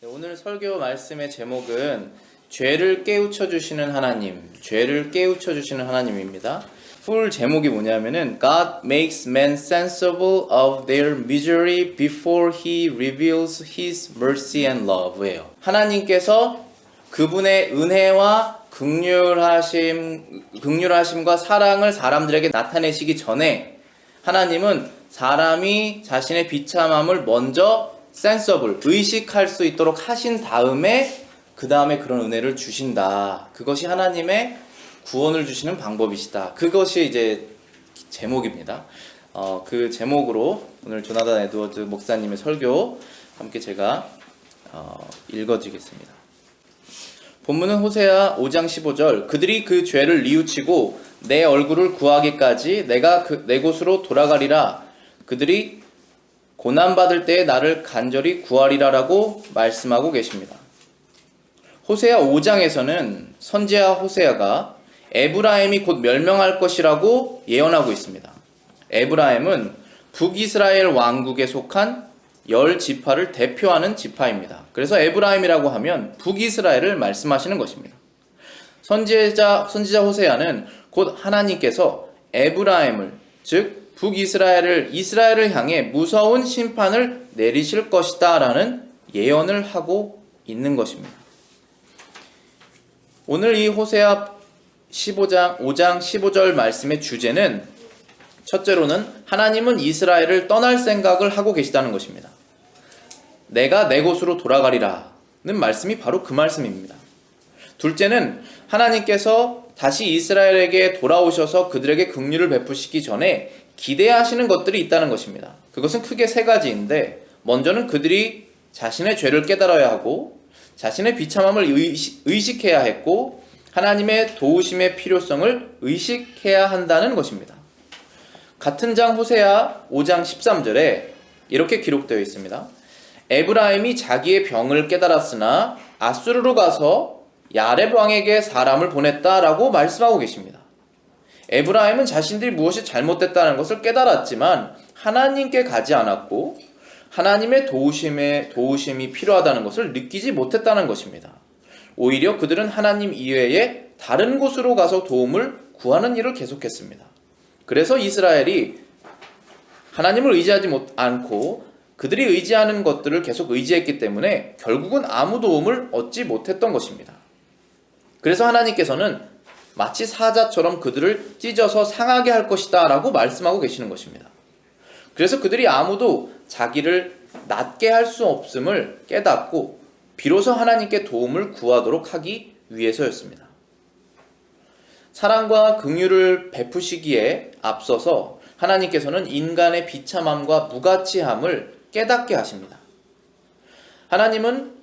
오늘 설교 말씀의 제목은 죄를 깨우쳐 주시는 하나님, 죄를 깨우쳐 주시는 하나님입니다. 풀 제목이 뭐냐면은 God makes men sensible of their misery before he reveals his mercy and love예요. 하나님께서 그분의 은혜와 긍휼하심과 사랑을 사람들에게 나타내시기 전에 하나님은 사람이 자신의 비참함을 먼저 sensible, 의식할 수 있도록 하신 다음에 그 다음에 그런 은혜를 주신다. 그것이 하나님의 구원을 주시는 방법이시다. 그것이 이제 제목입니다. 그 제목으로 오늘 조나단 에드워드 목사님의 설교 함께 제가 읽어드리겠습니다. 본문은 호세아 5장 15절 그들이 그 죄를 뉘우치고 내 얼굴을 구하기까지 내가 내 곳으로 돌아가리라. 그들이 고난받을 때에 나를 간절히 구하리라라고 말씀하고 계십니다. 호세아 5장에서는 선지자 호세아가 에브라임이 곧 멸명할 것이라고 예언하고 있습니다. 에브라임은 북이스라엘 왕국에 속한 10지파를 대표하는 지파입니다. 그래서 에브라임이라고 하면 북이스라엘을 말씀하시는 것입니다. 선지자 호세아는 곧 하나님께서 에브라임을 즉 이스라엘을 향해 무서운 심판을 내리실 것이다 라는 예언을 하고 있는 것입니다. 오늘 이 호세아 5장 15절 말씀의 주제는 첫째로는 하나님은 이스라엘을 떠날 생각을 하고 계시다는 것입니다. 내가 내 곳으로 돌아가리라는 말씀이 바로 그 말씀입니다. 둘째는 하나님께서 다시 이스라엘에게 돌아오셔서 그들에게 긍휼을 베푸시기 전에 기대하시는 것들이 있다는 것입니다. 그것은 크게 세 가지인데 먼저는 그들이 자신의 죄를 깨달아야 하고 자신의 비참함을 의식해야 했고 하나님의 도우심의 필요성을 의식해야 한다는 것입니다. 같은 장 호세아 5장 13절에 이렇게 기록되어 있습니다. 에브라임이 자기의 병을 깨달았으나 아수르로 가서 야렙 왕에게 사람을 보냈다라고 말씀하고 계십니다. 에브라임은 자신들이 무엇이 잘못됐다는 것을 깨달았지만 하나님께 가지 않았고 하나님의 도우심이 필요하다는 것을 느끼지 못했다는 것입니다. 오히려 그들은 하나님 이외에 다른 곳으로 가서 도움을 구하는 일을 계속했습니다. 그래서 이스라엘이 하나님을 의지하지 않고 그들이 의지하는 것들을 계속 의지했기 때문에 결국은 아무 도움을 얻지 못했던 것입니다. 그래서 하나님께서는 마치 사자처럼 그들을 찢어서 상하게 할 것이다 라고 말씀하고 계시는 것입니다. 그래서 그들이 아무도 자기를 낫게 할 수 없음을 깨닫고 비로소 하나님께 도움을 구하도록 하기 위해서였습니다. 사랑과 긍휼을 베푸시기에 앞서서 하나님께서는 인간의 비참함과 무가치함을 깨닫게 하십니다. 하나님은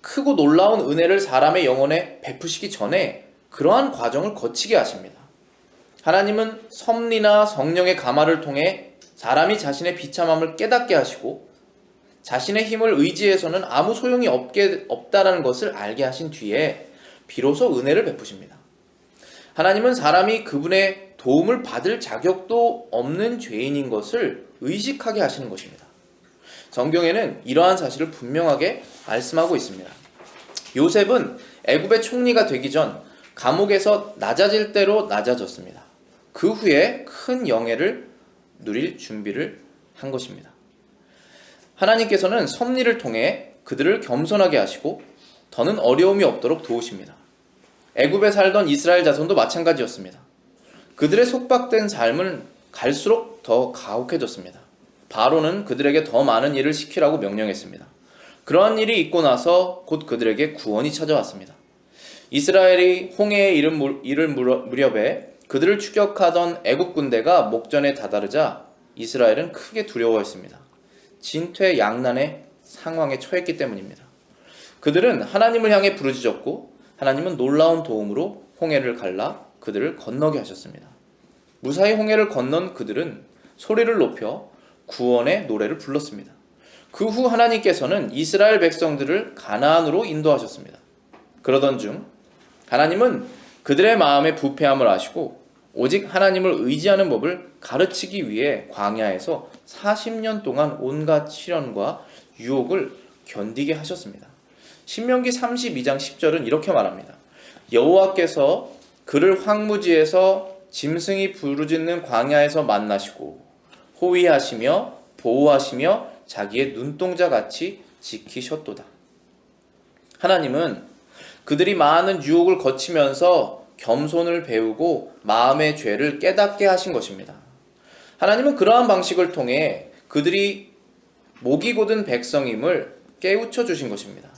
크고 놀라운 은혜를 사람의 영혼에 베푸시기 전에 그러한 과정을 거치게 하십니다. 하나님은 섭리나 성령의 감화를 통해 사람이 자신의 비참함을 깨닫게 하시고 자신의 힘을 의지해서는 아무 소용이 없다라는 것을 알게 하신 뒤에 비로소 은혜를 베푸십니다. 하나님은 사람이 그분의 도움을 받을 자격도 없는 죄인인 것을 의식하게 하시는 것입니다. 성경에는 이러한 사실을 분명하게 말씀하고 있습니다. 요셉은 애굽의 총리가 되기 전 감옥에서 낮아질 대로 낮아졌습니다. 그 후에 큰 영예를 누릴 준비를 한 것입니다. 하나님께서는 섭리를 통해 그들을 겸손하게 하시고 더는 어려움이 없도록 도우십니다. 애굽에 살던 이스라엘 자손도 마찬가지였습니다. 그들의 속박된 삶은 갈수록 더 가혹해졌습니다. 바로는 그들에게 더 많은 일을 시키라고 명령했습니다. 그러한 일이 있고 나서 곧 그들에게 구원이 찾아왔습니다. 이스라엘이 홍해에 이를 무렵에 그들을 추격하던 애국 군대가 목전에 다다르자 이스라엘은 크게 두려워했습니다. 진퇴양난의 상황에 처했기 때문입니다. 그들은 하나님을 향해 부르짖었고 하나님은 놀라운 도움으로 홍해를 갈라 그들을 건너게 하셨습니다. 무사히 홍해를 건넌 그들은 소리를 높여 구원의 노래를 불렀습니다. 그 후 하나님께서는 이스라엘 백성들을 가나안으로 인도하셨습니다. 그러던 중 하나님은 그들의 마음의 부패함을 아시고 오직 하나님을 의지하는 법을 가르치기 위해 광야에서 40년 동안 온갖 시련과 유혹을 견디게 하셨습니다. 신명기 32장 10절은 이렇게 말합니다. 여호와께서 그를 황무지에서 짐승이 부르짖는 광야에서 만나시고 호위하시며 보호하시며 자기의 눈동자같이 지키셨도다. 하나님은 그들이 많은 유혹을 거치면서 겸손을 배우고 마음의 죄를 깨닫게 하신 것입니다. 하나님은 그러한 방식을 통해 그들이 목이 곧은 백성임을 깨우쳐 주신 것입니다.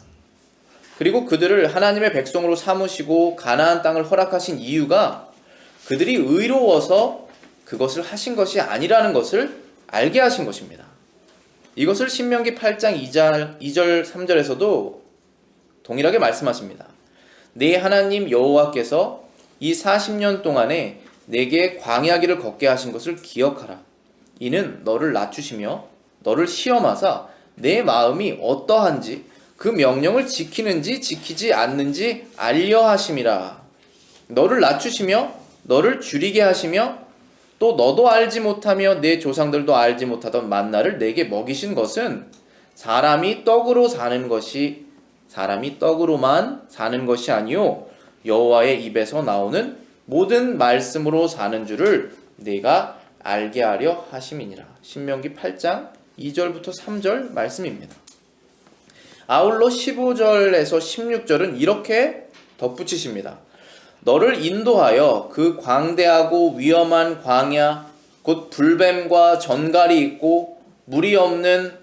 그리고 그들을 하나님의 백성으로 삼으시고 가나안 땅을 허락하신 이유가 그들이 의로워서 그것을 하신 것이 아니라는 것을 알게 하신 것입니다. 이것을 신명기 8장 2절 3절에서도 동일하게 말씀하십니다. 네 하나님 여호와께서 이 40년 동안에 내게 광야길을 걷게 하신 것을 기억하라. 이는 너를 낮추시며 너를 시험하사 내 마음이 어떠한지 그 명령을 지키는지 지키지 않는지 알려 하심이라. 너를 낮추시며 너를 줄이게 하시며 또 너도 알지 못하며 내 조상들도 알지 못하던 만나를 내게 먹이신 것은 사람이 떡으로만 사는 것이 아니요 여호와의 입에서 나오는 모든 말씀으로 사는 줄을 내가 알게 하려 하심이니라. 신명기 8장 2절부터 3절 말씀입니다. 아울러 15절에서 16절은 이렇게 덧붙이십니다. 너를 인도하여 그 광대하고 위험한 광야 곧 불뱀과 전갈이 있고 물이 없는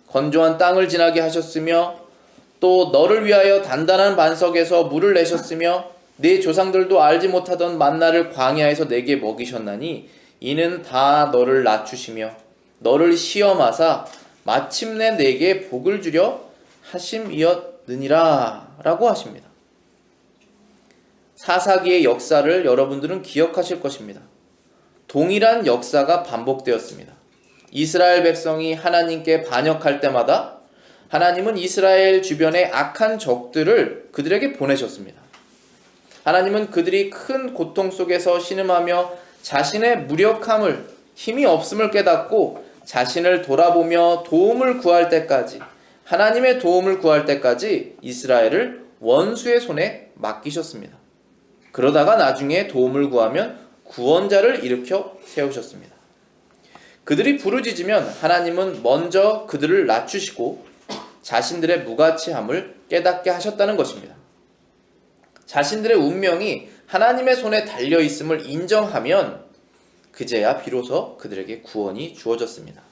건조한 땅을 지나게 하셨으며 또 너를 위하여 단단한 반석에서 물을 내셨으며 네 조상들도 알지 못하던 만나를 광야에서 내게 먹이셨나니 이는 다 너를 낮추시며 너를 시험하사 마침내 내게 복을 주려 하심이었느니라 라고 하십니다. 사사기의 역사를 여러분들은 기억하실 것입니다. 동일한 역사가 반복되었습니다. 이스라엘 백성이 하나님께 반역할 때마다 하나님은 이스라엘 주변의 악한 적들을 그들에게 보내셨습니다. 하나님은 그들이 큰 고통 속에서 신음하며 자신의 무력함을, 힘이 없음을 깨닫고 자신을 돌아보며 도움을 구할 때까지, 하나님의 도움을 구할 때까지 이스라엘을 원수의 손에 맡기셨습니다. 그러다가 나중에 도움을 구하면 구원자를 일으켜 세우셨습니다. 그들이 부르짖으면 하나님은 먼저 그들을 낮추시고 자신들의 무가치함을 깨닫게 하셨다는 것입니다. 자신들의 운명이 하나님의 손에 달려 있음을 인정하면 그제야 비로소 그들에게 구원이 주어졌습니다.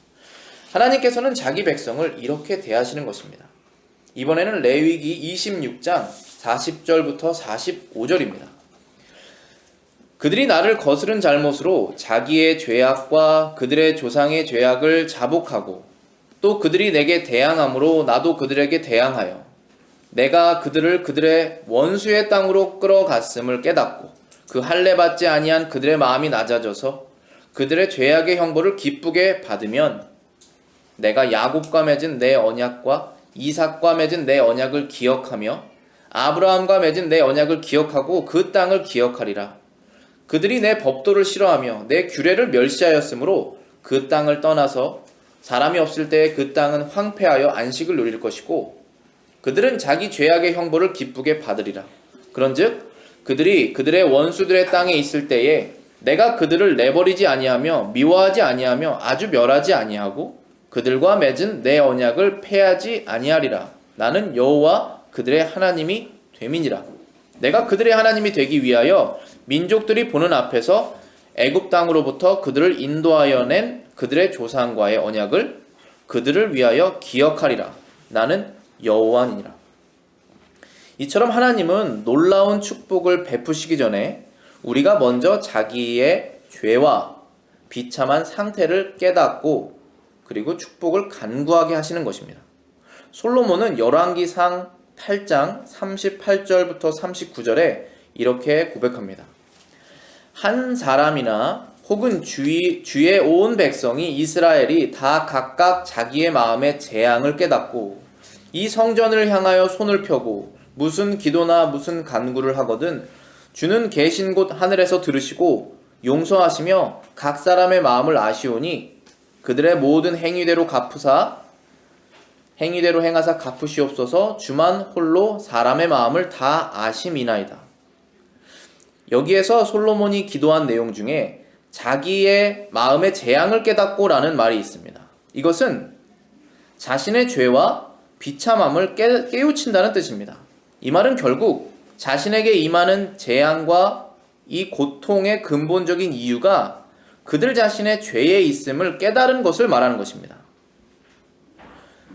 하나님께서는 자기 백성을 이렇게 대하시는 것입니다. 이번에는 레위기 26장 40절부터 45절입니다. 그들이 나를 거스른 잘못으로 자기의 죄악과 그들의 조상의 죄악을 자복하고 또 그들이 내게 대항함으로 나도 그들에게 대항하여 내가 그들을 그들의 원수의 땅으로 끌어갔음을 깨닫고 그 할례 받지 아니한 그들의 마음이 낮아져서 그들의 죄악의 형벌을 기쁘게 받으면 내가 야곱과 맺은 내 언약과 이삭과 맺은 내 언약을 기억하며 아브라함과 맺은 내 언약을 기억하고 그 땅을 기억하리라. 그들이 내 법도를 싫어하며 내 규례를 멸시하였으므로 그 땅을 떠나서 사람이 없을 때에 그 땅은 황폐하여 안식을 누릴 것이고 그들은 자기 죄악의 형벌을 기쁘게 받으리라. 그런즉 그들이 그들의 원수들의 땅에 있을 때에 내가 그들을 내버리지 아니하며 미워하지 아니하며 아주 멸하지 아니하고 그들과 맺은 내 언약을 폐하지 아니하리라. 나는 여호와 그들의 하나님이 됨이니라. 내가 그들의 하나님이 되기 위하여 민족들이 보는 앞에서 애굽 땅으로부터 그들을 인도하여 낸 그들의 조상과의 언약을 그들을 위하여 기억하리라. 나는 여호와니라. 이처럼 하나님은 놀라운 축복을 베푸시기 전에 우리가 먼저 자기의 죄와 비참한 상태를 깨닫고 그리고 축복을 간구하게 하시는 것입니다. 솔로몬은 열왕기상 8장 38절부터 39절에 이렇게 고백합니다. 한 사람이나 혹은 주의 온 백성이 이스라엘이 다 각각 자기의 마음의 재앙을 깨닫고 이 성전을 향하여 손을 펴고 무슨 기도나 무슨 간구를 하거든 주는 계신 곳 하늘에서 들으시고 용서하시며 각 사람의 마음을 아시오니 그들의 모든 행위대로 갚으사 행위대로 행하사 갚으시옵소서. 주만 홀로 사람의 마음을 다 아심이나이다. 여기에서 솔로몬이 기도한 내용 중에 자기의 마음의 재앙을 깨닫고라는 말이 있습니다. 이것은 자신의 죄와 비참함을 깨우친다는 뜻입니다. 이 말은 결국 자신에게 임하는 재앙과 이 고통의 근본적인 이유가 그들 자신의 죄에 있음을 깨달은 것을 말하는 것입니다.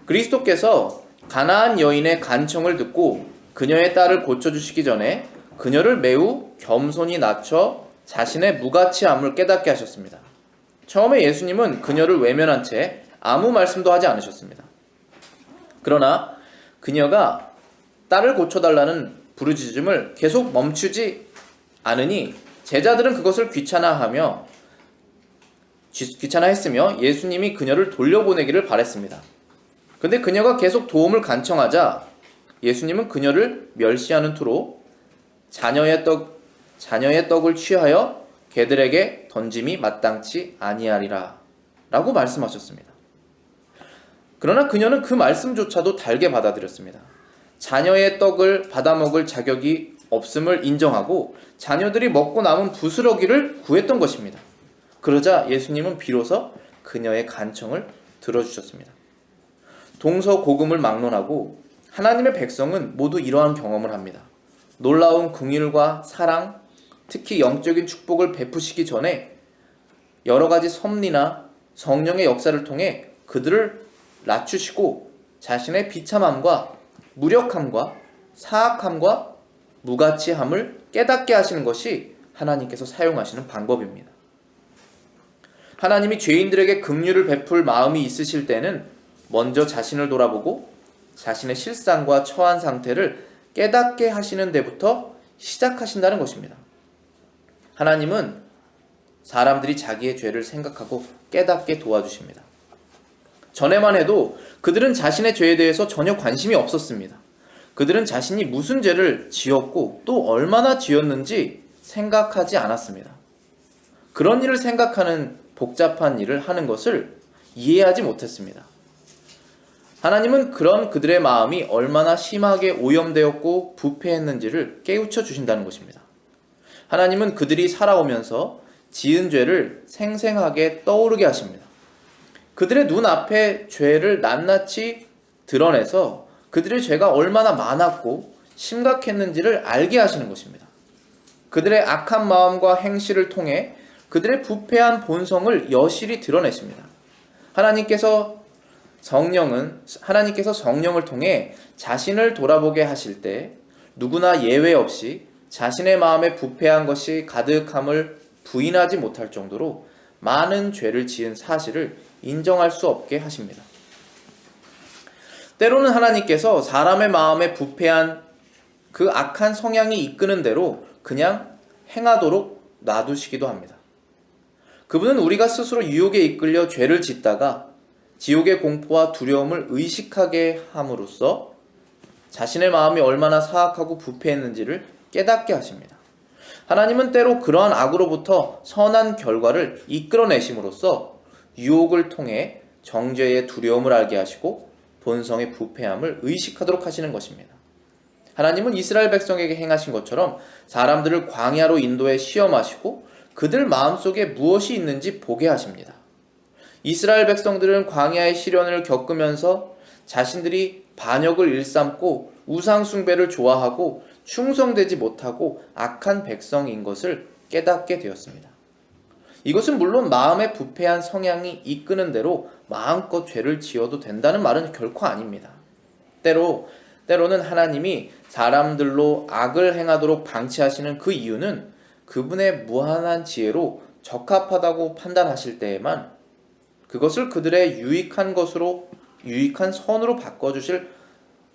그리스도께서 가나안 여인의 간청을 듣고 그녀의 딸을 고쳐주시기 전에 그녀를 매우 겸손히 낮춰 자신의 무가치함을 깨닫게 하셨습니다. 처음에 예수님은 그녀를 외면한 채 아무 말씀도 하지 않으셨습니다. 그러나 그녀가 딸을 고쳐달라는 부르짖음을 계속 멈추지 않으니 제자들은 그것을 귀찮아했으며 예수님이 그녀를 돌려보내기를 바랬습니다. 근데 그녀가 계속 도움을 간청하자 예수님은 그녀를 멸시하는 투로 자녀의 떡을 취하여 개들에게 던짐이 마땅치 아니하리라 라고 말씀하셨습니다. 그러나 그녀는 그 말씀조차도 달게 받아들였습니다. 자녀의 떡을 받아먹을 자격이 없음을 인정하고 자녀들이 먹고 남은 부스러기를 구했던 것입니다. 그러자 예수님은 비로소 그녀의 간청을 들어주셨습니다. 동서고금을 막론하고 하나님의 백성은 모두 이러한 경험을 합니다. 놀라운 긍휼과 사랑, 특히 영적인 축복을 베푸시기 전에 여러 가지 섭리나 성령의 역사를 통해 그들을 낮추시고 자신의 비참함과 무력함과 사악함과 무가치함을 깨닫게 하시는 것이 하나님께서 사용하시는 방법입니다. 하나님이 죄인들에게 긍휼을 베풀 마음이 있으실 때는 먼저 자신을 돌아보고 자신의 실상과 처한 상태를 깨닫게 하시는 데부터 시작하신다는 것입니다. 하나님은 사람들이 자기의 죄를 생각하고 깨닫게 도와주십니다. 전에만 해도 그들은 자신의 죄에 대해서 전혀 관심이 없었습니다. 그들은 자신이 무슨 죄를 지었고 또 얼마나 지었는지 생각하지 않았습니다. 그런 일을 생각하는 복잡한 일을 하는 것을 이해하지 못했습니다. 하나님은 그런 그들의 마음이 얼마나 심하게 오염되었고 부패했는지를 깨우쳐 주신다는 것입니다. 하나님은 그들이 살아오면서 지은 죄를 생생하게 떠오르게 하십니다. 그들의 눈앞에 죄를 낱낱이 드러내서 그들의 죄가 얼마나 많았고 심각했는지를 알게 하시는 것입니다. 그들의 악한 마음과 행실을 통해 그들의 부패한 본성을 여실히 드러내십니다. 하나님께서 성령을 통해 자신을 돌아보게 하실 때 누구나 예외 없이 자신의 마음에 부패한 것이 가득함을 부인하지 못할 정도로 많은 죄를 지은 사실을 인정할 수 없게 하십니다. 때로는 하나님께서 사람의 마음에 부패한 그 악한 성향이 이끄는 대로 그냥 행하도록 놔두시기도 합니다. 그분은 우리가 스스로 유혹에 이끌려 죄를 짓다가 지옥의 공포와 두려움을 의식하게 함으로써 자신의 마음이 얼마나 사악하고 부패했는지를 깨닫게 하십니다. 하나님은 때로 그러한 악으로부터 선한 결과를 이끌어내심으로써 유혹을 통해 정죄의 두려움을 알게 하시고 본성의 부패함을 의식하도록 하시는 것입니다. 하나님은 이스라엘 백성에게 행하신 것처럼 사람들을 광야로 인도해 시험하시고 그들 마음속에 무엇이 있는지 보게 하십니다. 이스라엘 백성들은 광야의 시련을 겪으면서 자신들이 반역을 일삼고 우상 숭배를 좋아하고 충성되지 못하고 악한 백성인 것을 깨닫게 되었습니다. 이것은 물론 마음의 부패한 성향이 이끄는 대로 마음껏 죄를 지어도 된다는 말은 결코 아닙니다. 때로는 하나님이 사람들로 악을 행하도록 방치하시는 그 이유는 그분의 무한한 지혜로 적합하다고 판단하실 때에만 그것을 그들의 유익한 선으로 바꿔주실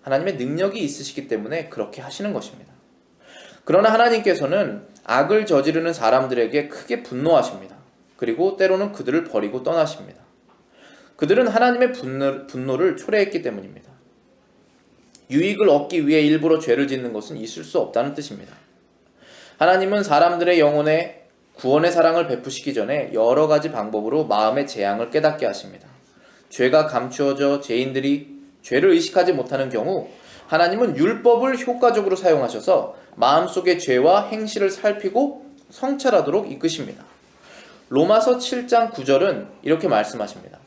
하나님의 능력이 있으시기 때문에 그렇게 하시는 것입니다. 그러나 하나님께서는 악을 저지르는 사람들에게 크게 분노하십니다. 그리고 때로는 그들을 버리고 떠나십니다. 그들은 하나님의 분노를 초래했기 때문입니다. 유익을 얻기 위해 일부러 죄를 짓는 것은 있을 수 없다는 뜻입니다. 하나님은 사람들의 영혼에 구원의 사랑을 베푸시기 전에 여러 가지 방법으로 마음의 재앙을 깨닫게 하십니다. 죄가 감추어져 죄인들이 죄를 의식하지 못하는 경우 하나님은 율법을 효과적으로 사용하셔서 마음속의 죄와 행실을 살피고 성찰하도록 이끄십니다. 로마서 7장 9절은 이렇게 말씀하십니다.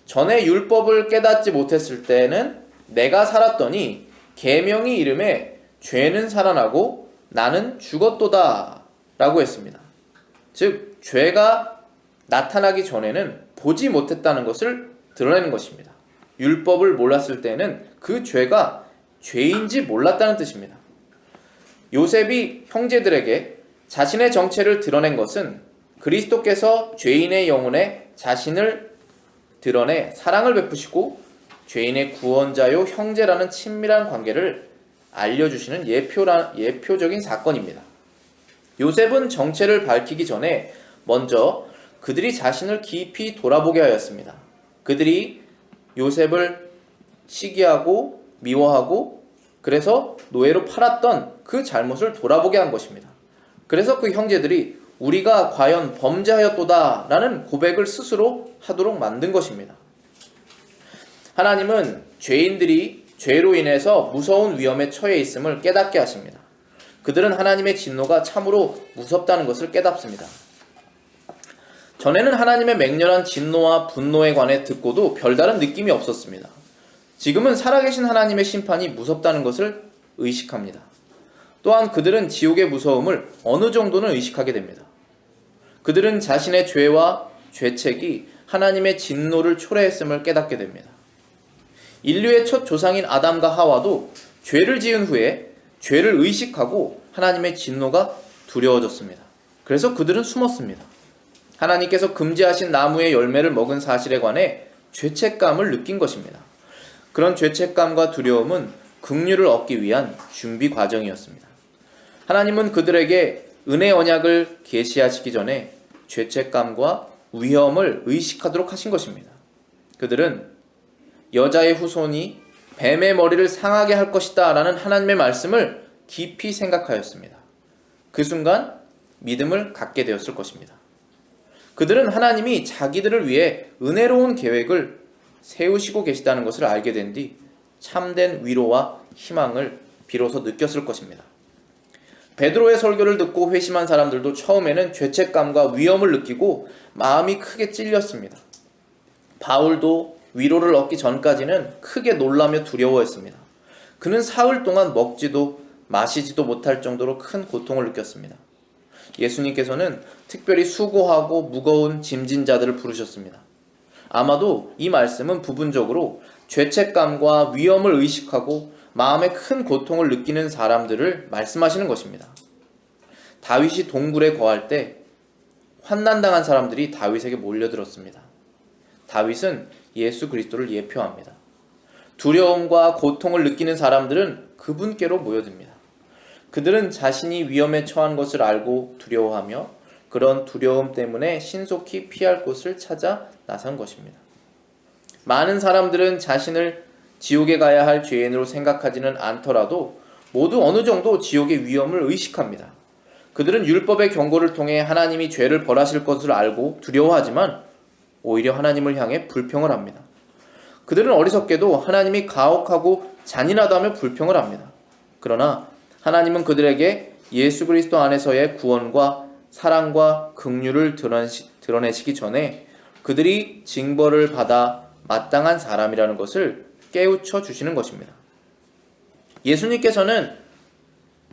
전에 율법을 깨닫지 못했을 때는 내가 살았더니 계명이 이름에 죄는 살아나고 나는 죽었도다 라고 했습니다. 즉 죄가 나타나기 전에는 보지 못했다는 것을 드러내는 것입니다. 율법을 몰랐을 때는 그 죄가 죄인지 몰랐다는 뜻입니다. 요셉이 형제들에게 자신의 정체를 드러낸 것은 그리스도께서 죄인의 영혼에 자신을 드러내 사랑을 베푸시고 죄인의 구원자요 형제라는 친밀한 관계를 알려주시는 예표적인 사건입니다. 요셉은 정체를 밝히기 전에 먼저 그들이 자신을 깊이 돌아보게 하였습니다. 그들이 요셉을 시기하고 미워하고 그래서 노예로 팔았던 그 잘못을 돌아보게 한 것입니다. 그래서 그 형제들이 우리가 과연 범죄하였도다 라는 고백을 스스로 하도록 만든 것입니다. 하나님은 죄인들이 죄로 인해서 무서운 위험에 처해 있음을 깨닫게 하십니다. 그들은 하나님의 진노가 참으로 무섭다는 것을 깨닫습니다. 전에는 하나님의 맹렬한 진노와 분노에 관해 듣고도 별다른 느낌이 없었습니다. 지금은 살아계신 하나님의 심판이 무섭다는 것을 의식합니다. 또한 그들은 지옥의 무서움을 어느 정도는 의식하게 됩니다. 그들은 자신의 죄와 죄책이 하나님의 진노를 초래했음을 깨닫게 됩니다. 인류의 첫 조상인 아담과 하와도 죄를 지은 후에 죄를 의식하고 하나님의 진노가 두려워졌습니다. 그래서 그들은 숨었습니다. 하나님께서 금지하신 나무의 열매를 먹은 사실에 관해 죄책감을 느낀 것입니다. 그런 죄책감과 두려움은 긍휼을 얻기 위한 준비 과정이었습니다. 하나님은 그들에게 은혜 언약을 계시하시기 전에 죄책감과 위험을 의식하도록 하신 것입니다. 그들은 여자의 후손이 뱀의 머리를 상하게 할 것이다 라는 하나님의 말씀을 깊이 생각하였습니다. 그 순간 믿음을 갖게 되었을 것입니다. 그들은 하나님이 자기들을 위해 은혜로운 계획을 세우시고 계시다는 것을 알게 된 뒤 참된 위로와 희망을 비로소 느꼈을 것입니다. 베드로의 설교를 듣고 회심한 사람들도 처음에는 죄책감과 위험을 느끼고 마음이 크게 찔렸습니다. 바울도 위로를 얻기 전까지는 크게 놀라며 두려워했습니다. 그는 사흘 동안 먹지도 마시지도 못할 정도로 큰 고통을 느꼈습니다. 예수님께서는 특별히 수고하고 무거운 짐진 자들을 부르셨습니다. 아마도 이 말씀은 부분적으로 죄책감과 위험을 의식하고 마음에 큰 고통을 느끼는 사람들을 말씀하시는 것입니다. 다윗이 동굴에 거할 때 환난당한 사람들이 다윗에게 몰려들었습니다. 다윗은 예수 그리스도를 예표합니다. 두려움과 고통을 느끼는 사람들은 그분께로 모여듭니다. 그들은 자신이 위험에 처한 것을 알고 두려워하며 그런 두려움 때문에 신속히 피할 곳을 찾아 나선 것입니다. 많은 사람들은 자신을 지옥에 가야 할 죄인으로 생각하지는 않더라도 모두 어느 정도 지옥의 위험을 의식합니다. 그들은 율법의 경고를 통해 하나님이 죄를 벌하실 것을 알고 두려워하지만 오히려 하나님을 향해 불평을 합니다. 그들은 어리석게도 하나님이 가혹하고 잔인하다며 불평을 합니다. 그러나 하나님은 그들에게 예수 그리스도 안에서의 구원과 사랑과 긍휼을 드러내시기 전에 그들이 징벌을 받아 마땅한 사람이라는 것을 깨우쳐 주시는 것입니다. 예수님께서는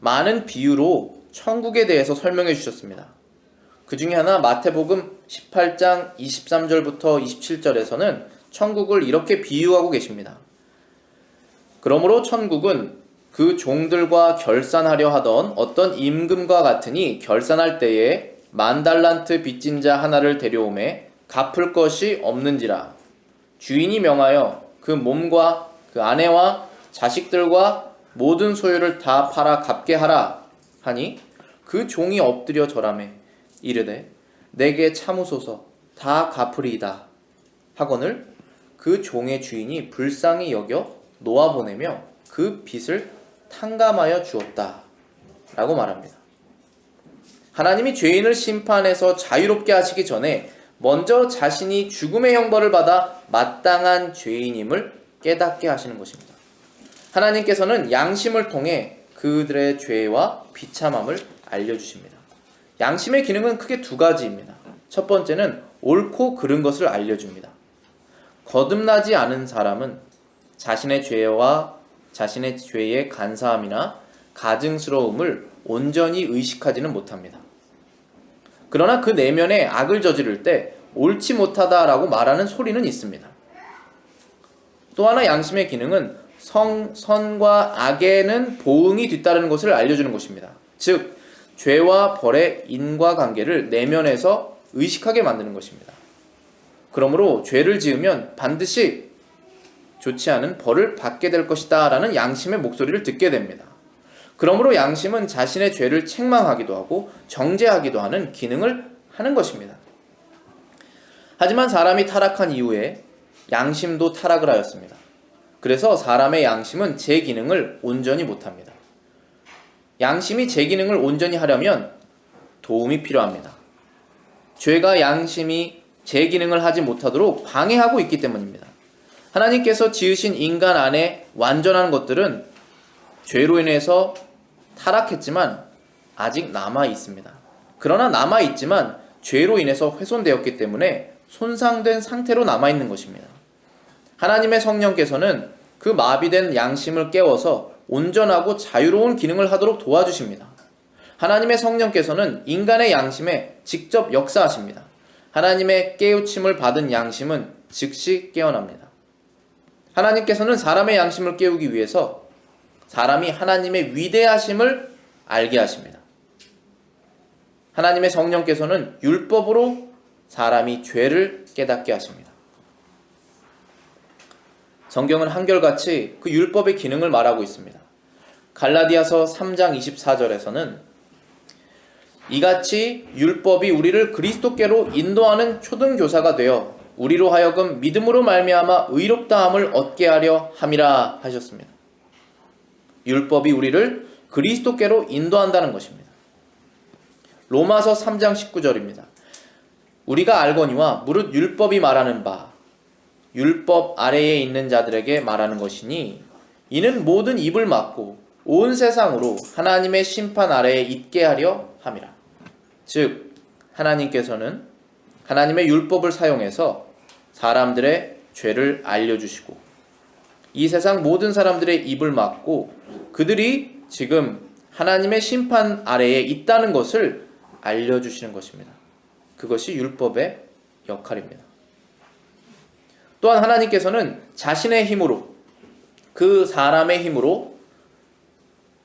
많은 비유로 천국에 대해서 설명해 주셨습니다. 그 중에 하나 마태복음 18장 23절부터 27절에서는 천국을 이렇게 비유하고 계십니다. 그러므로 천국은 그 종들과 결산하려 하던 어떤 임금과 같으니 결산할 때에 10,000달란트 빚진 자 하나를 데려오매 갚을 것이 없는지라 주인이 명하여 그 몸과 그 아내와 자식들과 모든 소유를 다 팔아 갚게 하라 하니 그 종이 엎드려 절하매 이르되 내게 참으소서 다 갚으리이다 하거늘 그 종의 주인이 불쌍히 여겨 놓아보내며 그 빚을 탕감하여 주었다 라고 말합니다. 하나님이 죄인을 심판해서 자유롭게 하시기 전에 먼저 자신이 죽음의 형벌을 받아 마땅한 죄인임을 깨닫게 하시는 것입니다. 하나님께서는 양심을 통해 그들의 죄와 비참함을 알려주십니다. 양심의 기능은 크게 두 가지입니다. 첫 번째는 옳고 그른 것을 알려줍니다. 거듭나지 않은 사람은 자신의 죄와 자신의 죄의 간사함이나 가증스러움을 온전히 의식하지는 못합니다. 그러나 그 내면에 악을 저지를 때 옳지 못하다라고 말하는 소리는 있습니다. 또 하나 양심의 기능은 선과 악에는 보응이 뒤따르는 것을 알려주는 것입니다. 즉 죄와 벌의 인과관계를 내면에서 의식하게 만드는 것입니다. 그러므로 죄를 지으면 반드시 좋지 않은 벌을 받게 될 것이다 라는 양심의 목소리를 듣게 됩니다. 그러므로 양심은 자신의 죄를 책망하기도 하고 정죄하기도 하는 기능을 하는 것입니다. 하지만 사람이 타락한 이후에 양심도 타락을 하였습니다. 그래서 사람의 양심은 제 기능을 온전히 못합니다. 양심이 제 기능을 온전히 하려면 도움이 필요합니다. 죄가 양심이 제 기능을 하지 못하도록 방해하고 있기 때문입니다. 하나님께서 지으신 인간 안에 완전한 것들은 죄로 인해서 타락했지만 아직 남아 있습니다. 그러나 남아 있지만 죄로 인해서 훼손되었기 때문에 손상된 상태로 남아 있는 것입니다. 하나님의 성령께서는 그 마비된 양심을 깨워서 온전하고 자유로운 기능을 하도록 도와주십니다. 하나님의 성령께서는 인간의 양심에 직접 역사하십니다. 하나님의 깨우침을 받은 양심은 즉시 깨어납니다. 하나님께서는 사람의 양심을 깨우기 위해서 사람이 하나님의 위대하심을 알게 하십니다. 하나님의 성령께서는 율법으로 사람이 죄를 깨닫게 하십니다. 성경은 한결같이 그 율법의 기능을 말하고 있습니다. 갈라디아서 3장 24절에서는 이같이 율법이 우리를 그리스도께로 인도하는 초등교사가 되어 우리로 하여금 믿음으로 말미암아 의롭다함을 얻게 하려 함이라 하셨습니다. 율법이 우리를 그리스도께로 인도한다는 것입니다. 로마서 3장 19절입니다. 우리가 알거니와 무릇 율법이 말하는 바 율법 아래에 있는 자들에게 말하는 것이니 이는 모든 입을 막고 온 세상으로 하나님의 심판 아래에 있게 하려 함이라. 즉 하나님께서는 하나님의 율법을 사용해서 사람들의 죄를 알려주시고 이 세상 모든 사람들의 입을 막고 그들이 지금 하나님의 심판 아래에 있다는 것을 알려주시는 것입니다. 그것이 율법의 역할입니다. 또한 하나님께서는 자신의 힘으로 그 사람의 힘으로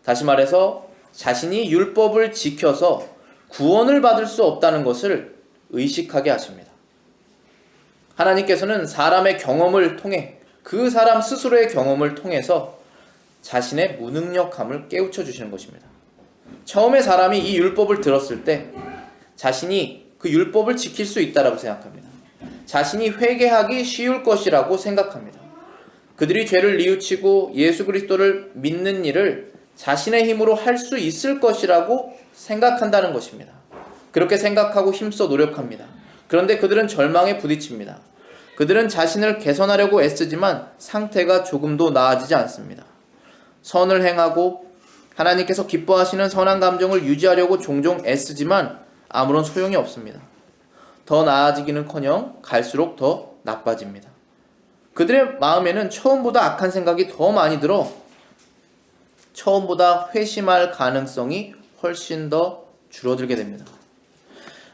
다시 말해서 자신이 율법을 지켜서 구원을 받을 수 없다는 것을 의식하게 하십니다. 하나님께서는 사람의 경험을 통해 그 사람 스스로의 경험을 통해서 자신의 무능력함을 깨우쳐 주시는 것입니다. 처음에 사람이 이 율법을 들었을 때 자신이 그 율법을 지킬 수 있다라고 생각합니다. 자신이 회개하기 쉬울 것이라고 생각합니다. 그들이 죄를 뉘우치고 예수 그리스도를 믿는 일을 자신의 힘으로 할 수 있을 것이라고 생각한다는 것입니다. 그렇게 생각하고 힘써 노력합니다. 그런데 그들은 절망에 부딪힙니다. 그들은 자신을 개선하려고 애쓰지만 상태가 조금도 나아지지 않습니다. 선을 행하고 하나님께서 기뻐하시는 선한 감정을 유지하려고 종종 애쓰지만 아무런 소용이 없습니다. 더 나아지기는커녕 갈수록 더 나빠집니다. 그들의 마음에는 처음보다 악한 생각이 더 많이 들어 처음보다 회심할 가능성이 훨씬 더 줄어들게 됩니다.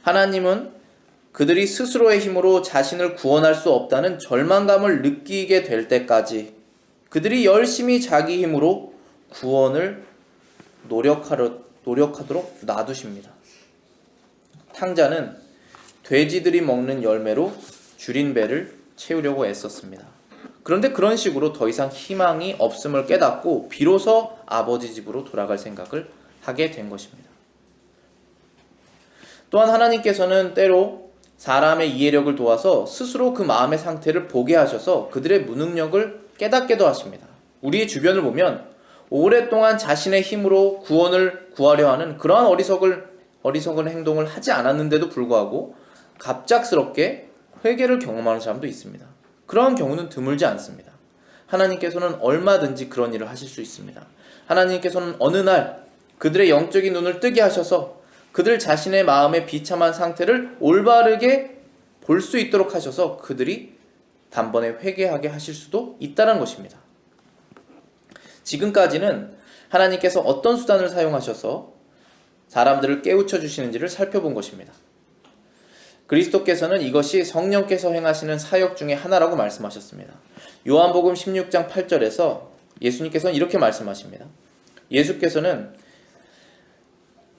하나님은 그들이 스스로의 힘으로 자신을 구원할 수 없다는 절망감을 느끼게 될 때까지 그들이 열심히 자기 힘으로 구원을 노력하도록 놔두십니다. 탕자는 돼지들이 먹는 열매로 줄인 배를 채우려고 애썼습니다. 그런데 그런 식으로 더 이상 희망이 없음을 깨닫고 비로소 아버지 집으로 돌아갈 생각을 하게 된 것입니다. 또한 하나님께서는 때로 사람의 이해력을 도와서 스스로 그 마음의 상태를 보게 하셔서 그들의 무능력을 깨닫게도 하십니다. 우리의 주변을 보면 오랫동안 자신의 힘으로 구원을 구하려 하는 그러한 어리석은 행동을 하지 않았는데도 불구하고 갑작스럽게 회개를 경험하는 사람도 있습니다. 그러한 경우는 드물지 않습니다. 하나님께서는 얼마든지 그런 일을 하실 수 있습니다. 하나님께서는 어느 날 그들의 영적인 눈을 뜨게 하셔서 그들 자신의 마음의 비참한 상태를 올바르게 볼 수 있도록 하셔서 그들이 단번에 회개하게 하실 수도 있다는 것입니다. 지금까지는 하나님께서 어떤 수단을 사용하셔서 사람들을 깨우쳐 주시는지를 살펴본 것입니다. 그리스도께서는 이것이 성령께서 행하시는 사역 중에 하나라고 말씀하셨습니다. 요한복음 16장 8절에서 예수님께서는 이렇게 말씀하십니다. 예수께서는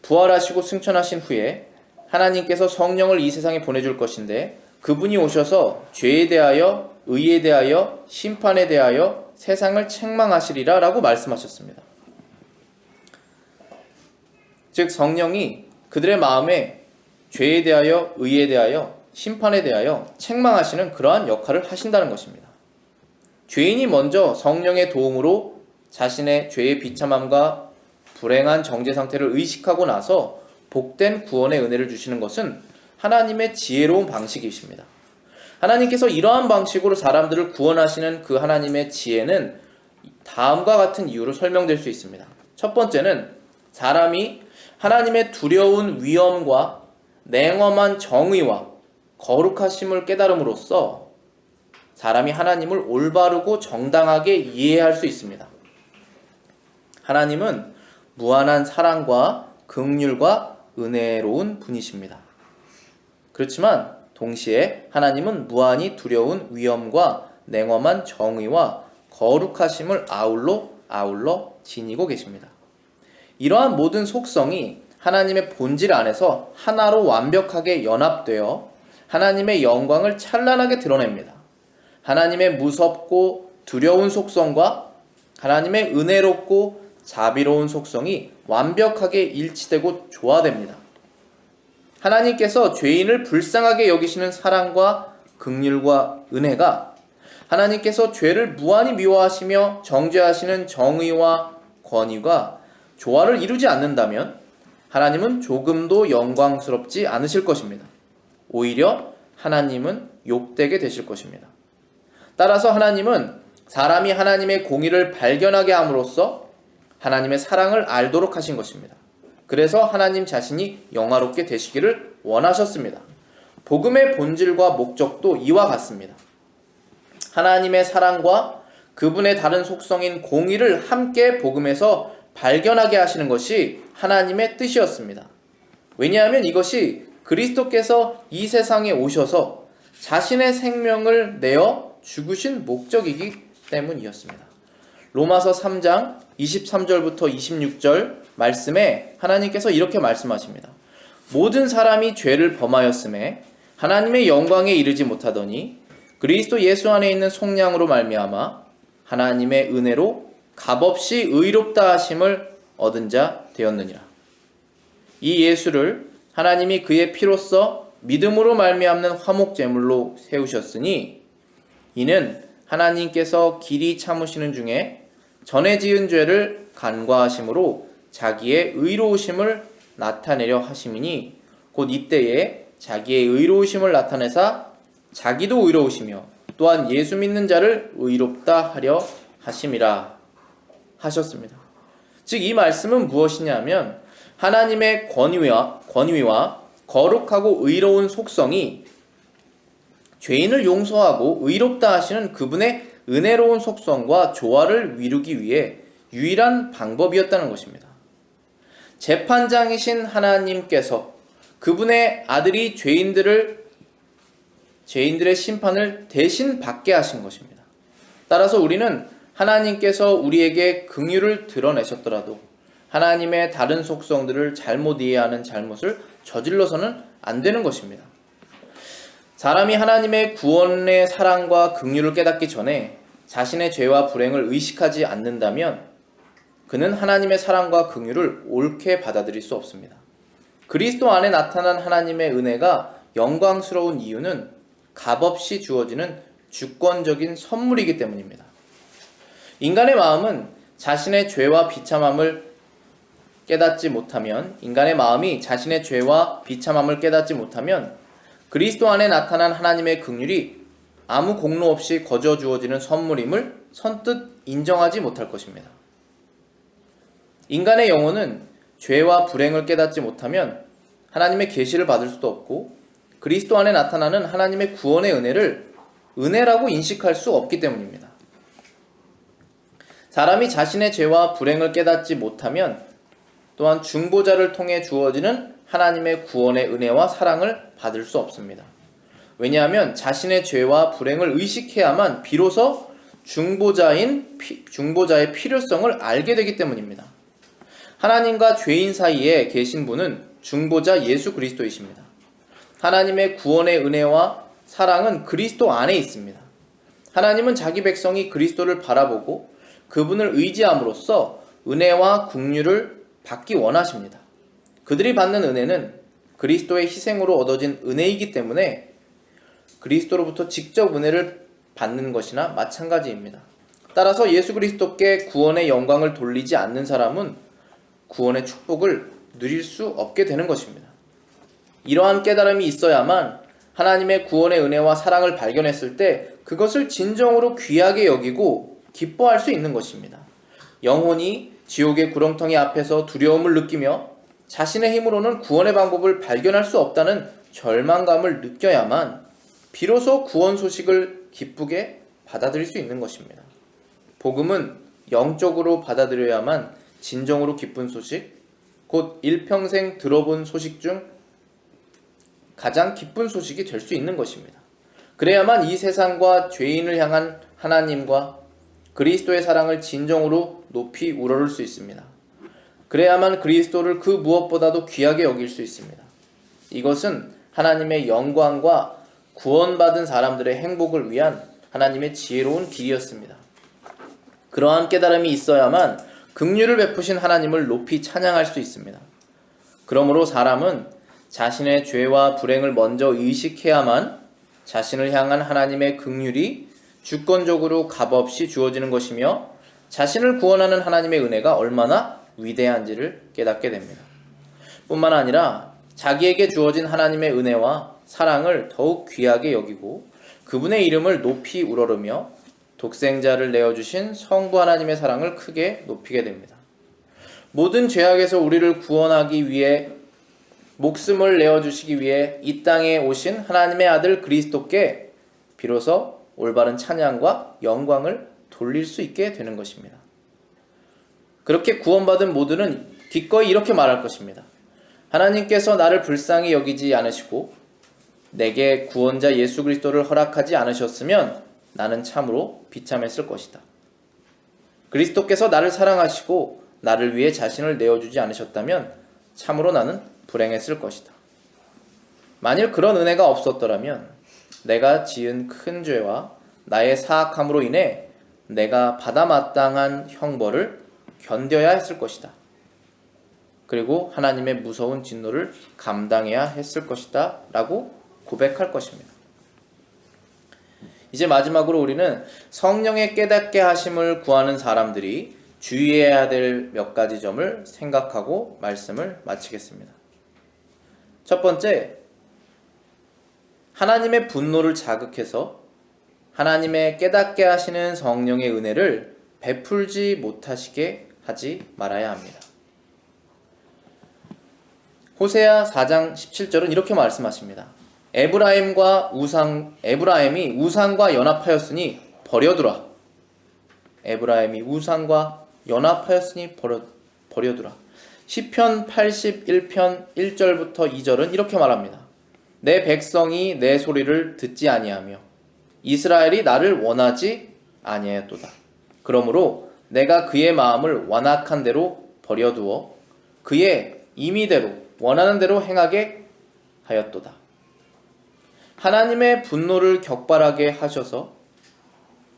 부활하시고 승천하신 후에 하나님께서 성령을 이 세상에 보내줄 것인데 그분이 오셔서 죄에 대하여, 의에 대하여, 심판에 대하여 세상을 책망하시리라 라고 말씀하셨습니다. 즉 성령이 그들의 마음에 죄에 대하여, 의에 대하여, 심판에 대하여 책망하시는 그러한 역할을 하신다는 것입니다. 죄인이 먼저 성령의 도움으로 자신의 죄의 비참함과 불행한 정죄 상태를 의식하고 나서 복된 구원의 은혜를 주시는 것은 하나님의 지혜로운 방식이십니다. 하나님께서 이러한 방식으로 사람들을 구원하시는 그 하나님의 지혜는 다음과 같은 이유로 설명될 수 있습니다. 첫 번째는 사람이 하나님의 두려운 위엄과 냉엄한 정의와 거룩하심을 깨달음으로써 사람이 하나님을 올바르고 정당하게 이해할 수 있습니다. 하나님은 무한한 사랑과 긍휼과 은혜로운 분이십니다. 그렇지만 동시에 하나님은 무한히 두려운 위엄과 냉엄한 정의와 거룩하심을 아울러 지니고 계십니다. 이러한 모든 속성이 하나님의 본질 안에서 하나로 완벽하게 연합되어 하나님의 영광을 찬란하게 드러냅니다. 하나님의 무섭고 두려운 속성과 하나님의 은혜롭고 자비로운 속성이 완벽하게 일치되고 조화됩니다. 하나님께서 죄인을 불쌍하게 여기시는 사랑과 긍휼과 은혜가 하나님께서 죄를 무한히 미워하시며 정죄하시는 정의와 권위가 조화를 이루지 않는다면 하나님은 조금도 영광스럽지 않으실 것입니다. 오히려 하나님은 욕되게 되실 것입니다. 따라서 하나님은 사람이 하나님의 공의를 발견하게 함으로써 하나님의 사랑을 알도록 하신 것입니다. 그래서 하나님 자신이 영화롭게 되시기를 원하셨습니다. 복음의 본질과 목적도 이와 같습니다. 하나님의 사랑과 그분의 다른 속성인 공의를 함께 복음에서 발견하게 하시는 것이 하나님의 뜻이었습니다. 왜냐하면 이것이 그리스도께서 이 세상에 오셔서 자신의 생명을 내어 죽으신 목적이기 때문이었습니다. 로마서 3장 23절부터 26절 말씀에 하나님께서 이렇게 말씀하십니다. 모든 사람이 죄를 범하였음에 하나님의 영광에 이르지 못하더니 그리스도 예수 안에 있는 속량으로 말미암아 하나님의 은혜로 값없이 의롭다 하심을 얻은 자 되었느니라. 이 예수를 하나님이 그의 피로써 믿음으로 말미암는 화목제물로 세우셨으니 이는 하나님께서 길이 참으시는 중에 전에 지은 죄를 간과하심으로 자기의 의로우심을 나타내려 하심이니 곧 이때에 자기의 의로우심을 나타내사 자기도 의로우시며 또한 예수 믿는 자를 의롭다 하려 하심이라 하셨습니다. 즉 이 말씀은 무엇이냐면 하나님의 권위와 거룩하고 의로운 속성이 죄인을 용서하고 의롭다 하시는 그분의 은혜로운 속성과 조화를 이루기 위해 유일한 방법이었다는 것입니다. 재판장이신 하나님께서 그분의 아들이 죄인들의 심판을 대신 받게 하신 것입니다. 따라서 우리는 하나님께서 우리에게 긍휼을 드러내셨더라도 하나님의 다른 속성들을 잘못 이해하는 잘못을 저질러서는 안 되는 것입니다. 사람이 하나님의 구원의 사랑과 긍휼을 깨닫기 전에 자신의 죄와 불행을 의식하지 않는다면 그는 하나님의 사랑과 긍휼을 옳게 받아들일 수 없습니다. 그리스도 안에 나타난 하나님의 은혜가 영광스러운 이유는 값없이 주어지는 주권적인 선물이기 때문입니다. 인간의 마음은 자신의 죄와 비참함을 깨닫지 못하면 인간의 마음이 자신의 죄와 비참함을 깨닫지 못하면 그리스도 안에 나타난 하나님의 긍휼이 아무 공로 없이 거저 주어지는 선물임을 선뜻 인정하지 못할 것입니다. 인간의 영혼은 죄와 불행을 깨닫지 못하면 하나님의 계시를 받을 수도 없고 그리스도 안에 나타나는 하나님의 구원의 은혜를 은혜라고 인식할 수 없기 때문입니다. 사람이 자신의 죄와 불행을 깨닫지 못하면 또한 중보자를 통해 주어지는 하나님의 구원의 은혜와 사랑을 받을 수 없습니다. 왜냐하면 자신의 죄와 불행을 의식해야만 비로소 중보자의 필요성을 알게 되기 때문입니다. 하나님과 죄인 사이에 계신 분은 중보자 예수 그리스도이십니다. 하나님의 구원의 은혜와 사랑은 그리스도 안에 있습니다. 하나님은 자기 백성이 그리스도를 바라보고 그분을 의지함으로써 은혜와 긍휼을 받기 원하십니다. 그들이 받는 은혜는 그리스도의 희생으로 얻어진 은혜이기 때문에 그리스도로부터 직접 은혜를 받는 것이나 마찬가지입니다. 따라서 예수 그리스도께 구원의 영광을 돌리지 않는 사람은 구원의 축복을 누릴 수 없게 되는 것입니다. 이러한 깨달음이 있어야만 하나님의 구원의 은혜와 사랑을 발견했을 때 그것을 진정으로 귀하게 여기고 기뻐할 수 있는 것입니다. 영혼이 지옥의 구렁텅이 앞에서 두려움을 느끼며 자신의 힘으로는 구원의 방법을 발견할 수 없다는 절망감을 느껴야만 비로소 구원 소식을 기쁘게 받아들일 수 있는 것입니다. 복음은 영적으로 받아들여야만 진정으로 기쁜 소식, 곧 일평생 들어본 소식 중 가장 기쁜 소식이 될 수 있는 것입니다. 그래야만 이 세상과 죄인을 향한 하나님과 그리스도의 사랑을 진정으로 높이 우러를 수 있습니다. 그래야만 그리스도를 그 무엇보다도 귀하게 여길 수 있습니다. 이것은 하나님의 영광과 구원받은 사람들의 행복을 위한 하나님의 지혜로운 길이었습니다. 그러한 깨달음이 있어야만 긍휼을 베푸신 하나님을 높이 찬양할 수 있습니다. 그러므로 사람은 자신의 죄와 불행을 먼저 의식해야만 자신을 향한 하나님의 긍휼이 주권적으로 값없이 주어지는 것이며 자신을 구원하는 하나님의 은혜가 얼마나 위대한지를 깨닫게 됩니다. 뿐만 아니라 자기에게 주어진 하나님의 은혜와 사랑을 더욱 귀하게 여기고 그분의 이름을 높이 우러르며 독생자를 내어주신 성부 하나님의 사랑을 크게 높이게 됩니다. 모든 죄악에서 우리를 구원하기 위해 목숨을 내어주시기 위해 이 땅에 오신 하나님의 아들 그리스도께 비로소 올바른 찬양과 영광을 돌릴 수 있게 되는 것입니다. 그렇게 구원받은 모두는 기꺼이 이렇게 말할 것입니다. 하나님께서 나를 불쌍히 여기지 않으시고 내게 구원자 예수 그리스도를 허락하지 않으셨으면 나는 참으로 비참했을 것이다. 그리스도께서 나를 사랑하시고 나를 위해 자신을 내어주지 않으셨다면 참으로 나는 불행했을 것이다. 만일 그런 은혜가 없었더라면 내가 지은 큰 죄와 나의 사악함으로 인해 내가 받아 마땅한 형벌을 견뎌야 했을 것이다. 그리고 하나님의 무서운 진노를 감당해야 했을 것이다 라고 고백할 것입니다. 이제 마지막으로 우리는 성령의 깨닫게 하심을 구하는 사람들이 주의해야 될 몇 가지 점을 생각하고 말씀을 마치겠습니다. 첫 번째, 하나님의 분노를 자극해서 하나님의 깨닫게 하시는 성령의 은혜를 베풀지 못하시게 하지 말아야 합니다. 호세아 4장 17절은 이렇게 말씀하십니다. 에브라임이 우상과 연합하였으니 버려두라. 에브라임이 우상과 연합하였으니 버려두라. 시편 81편 1절부터 2절은 이렇게 말합니다. 내 백성이 내 소리를 듣지 아니하며 이스라엘이 나를 원하지 아니하였도다. 그러므로 내가 그의 마음을 완악한 대로 버려두어 그의 임의대로 원하는 대로 행하게 하였도다. 하나님의 분노를 격발하게 하셔서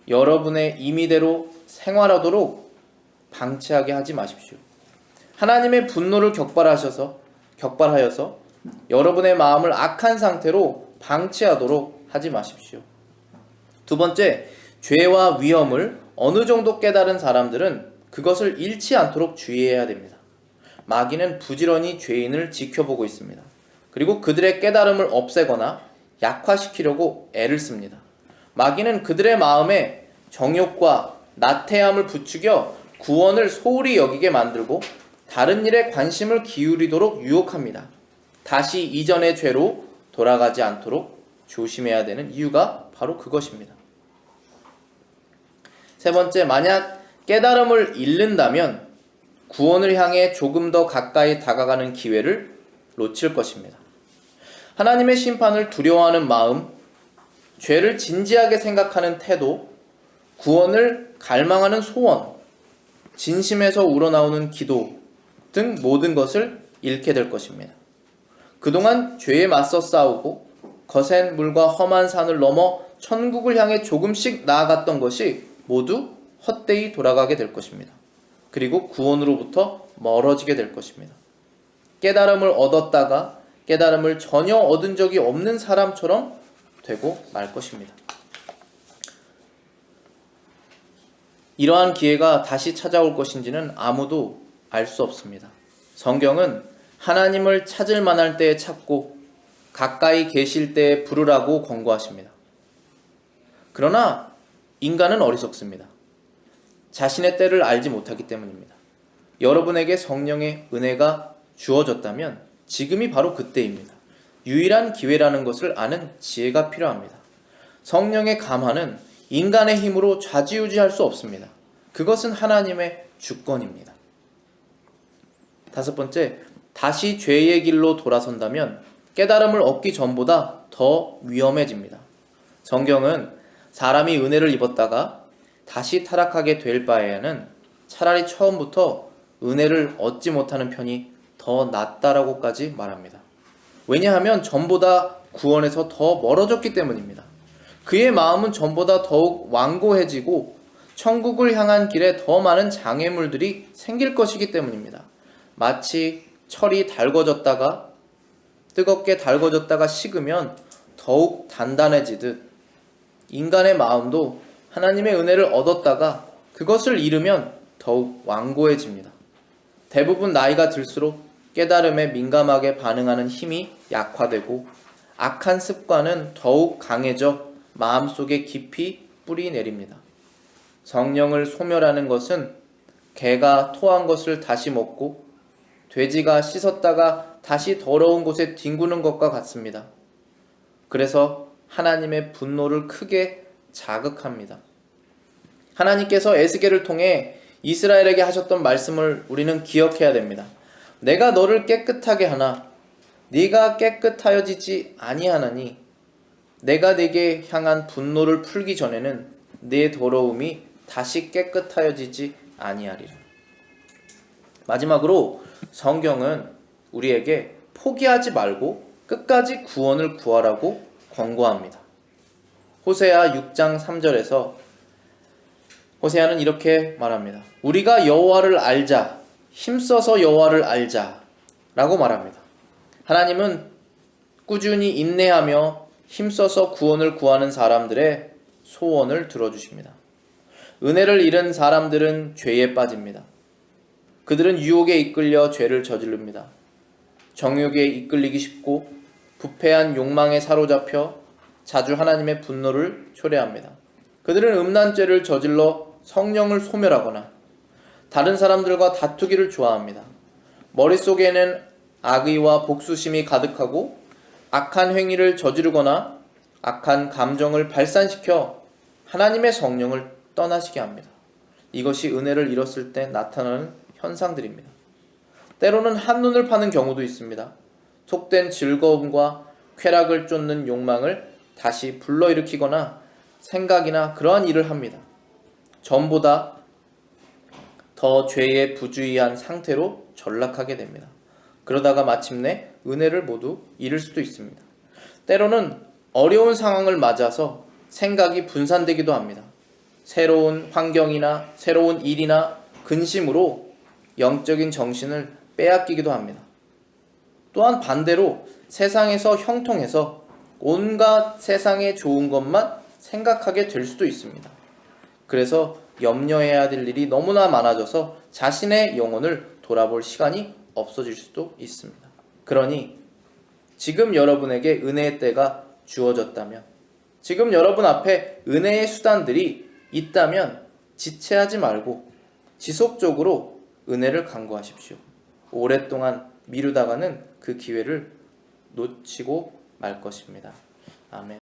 여러분의 임의대로 생활하도록 방치하게 하지 마십시오. 하나님의 분노를 격발하여서 여러분의 마음을 악한 상태로 방치하도록 하지 마십시오. 두 번째, 죄와 위험을 어느 정도 깨달은 사람들은 그것을 잃지 않도록 주의해야 됩니다. 마귀는 부지런히 죄인을 지켜보고 있습니다. 그리고 그들의 깨달음을 없애거나 약화시키려고 애를 씁니다. 마귀는 그들의 마음에 정욕과 나태함을 부추겨 구원을 소홀히 여기게 만들고 다른 일에 관심을 기울이도록 유혹합니다. 다시 이전의 죄로 돌아가지 않도록 조심해야 되는 이유가 바로 그것입니다. 세 번째, 만약 깨달음을 잃는다면 구원을 향해 조금 더 가까이 다가가는 기회를 놓칠 것입니다. 하나님의 심판을 두려워하는 마음, 죄를 진지하게 생각하는 태도, 구원을 갈망하는 소원, 진심에서 우러나오는 기도 등 모든 것을 잃게 될 것입니다. 그동안 죄에 맞서 싸우고 거센 물과 험한 산을 넘어 천국을 향해 조금씩 나아갔던 것이 모두 헛되이 돌아가게 될 것입니다. 그리고 구원으로부터 멀어지게 될 것입니다. 깨달음을 얻었다가 깨달음을 전혀 얻은 적이 없는 사람처럼 되고 말 것입니다. 이러한 기회가 다시 찾아올 것인지는 아무도 알 수 없습니다. 성경은 하나님을 찾을 만할 때에 찾고 가까이 계실 때에 부르라고 권고하십니다. 그러나 인간은 어리석습니다. 자신의 때를 알지 못하기 때문입니다. 여러분에게 성령의 은혜가 주어졌다면 지금이 바로 그때입니다. 유일한 기회라는 것을 아는 지혜가 필요합니다. 성령의 감화는 인간의 힘으로 좌지우지할 수 없습니다. 그것은 하나님의 주권입니다. 다섯 번째, 다시 죄의 길로 돌아선다면 깨달음을 얻기 전보다 더 위험해집니다. 성경은 사람이 은혜를 입었다가 다시 타락하게 될 바에는 차라리 처음부터 은혜를 얻지 못하는 편이 더 낫다라고까지 말합니다. 왜냐하면 전보다 구원에서 더 멀어졌기 때문입니다. 그의 마음은 전보다 더욱 완고해지고 천국을 향한 길에 더 많은 장애물들이 생길 것이기 때문입니다. 마치 철이 뜨겁게 달궈졌다가 식으면 더욱 단단해지듯 인간의 마음도 하나님의 은혜를 얻었다가 그것을 잃으면 더욱 완고해집니다. 대부분 나이가 들수록 깨달음에 민감하게 반응하는 힘이 약화되고 악한 습관은 더욱 강해져 마음속에 깊이 뿌리 내립니다. 성령을 소멸하는 것은 개가 토한 것을 다시 먹고 돼지가 씻었다가 다시 더러운 곳에 뒹구는 것과 같습니다. 그래서 하나님의 분노를 크게 자극합니다. 하나님께서 에스겔을 통해 이스라엘에게 하셨던 말씀을 우리는 기억해야 됩니다. 내가 너를 깨끗하게 하나 네가 깨끗하여지지 아니하나니 내가 네게 향한 분노를 풀기 전에는 네 더러움이 다시 깨끗하여지지 아니하리라. 마지막으로 성경은 우리에게 포기하지 말고 끝까지 구원을 구하라고 권고합니다. 호세아 6장 3절에서 호세아는 이렇게 말합니다. 우리가 여호와를 알자, 힘써서 여호와를 알자 라고 말합니다. 하나님은 꾸준히 인내하며 힘써서 구원을 구하는 사람들의 소원을 들어주십니다. 은혜를 잃은 사람들은 죄에 빠집니다. 그들은 유혹에 이끌려 죄를 저지릅니다. 정욕에 이끌리기 쉽고 부패한 욕망에 사로잡혀 자주 하나님의 분노를 초래합니다. 그들은 음란죄를 저질러 성령을 소멸하거나 다른 사람들과 다투기를 좋아합니다. 머릿속에는 악의와 복수심이 가득하고 악한 행위를 저지르거나 악한 감정을 발산시켜 하나님의 성령을 떠나시게 합니다. 이것이 은혜를 잃었을 때 나타나는 현상들입니다. 때로는 한눈을 파는 경우도 있습니다. 속된 즐거움과 쾌락을 쫓는 욕망을 다시 불러일으키거나 생각이나 그러한 일을 합니다. 전보다 더 죄에 부주의한 상태로 전락하게 됩니다. 그러다가 마침내 은혜를 모두 잃을 수도 있습니다. 때로는 어려운 상황을 맞아서 생각이 분산되기도 합니다. 새로운 환경이나 새로운 일이나 근심으로 영적인 정신을 빼앗기기도 합니다. 또한 반대로 세상에서 형통해서 온갖 세상의 좋은 것만 생각하게 될 수도 있습니다. 그래서 염려해야 될 일이 너무나 많아져서 자신의 영혼을 돌아볼 시간이 없어질 수도 있습니다. 그러니 지금 여러분에게 은혜의 때가 주어졌다면, 지금 여러분 앞에 은혜의 수단들이 있다면 지체하지 말고 지속적으로 은혜를 간구하십시오. 오랫동안 미루다가는 그 기회를 놓치고 말 것입니다. 아멘.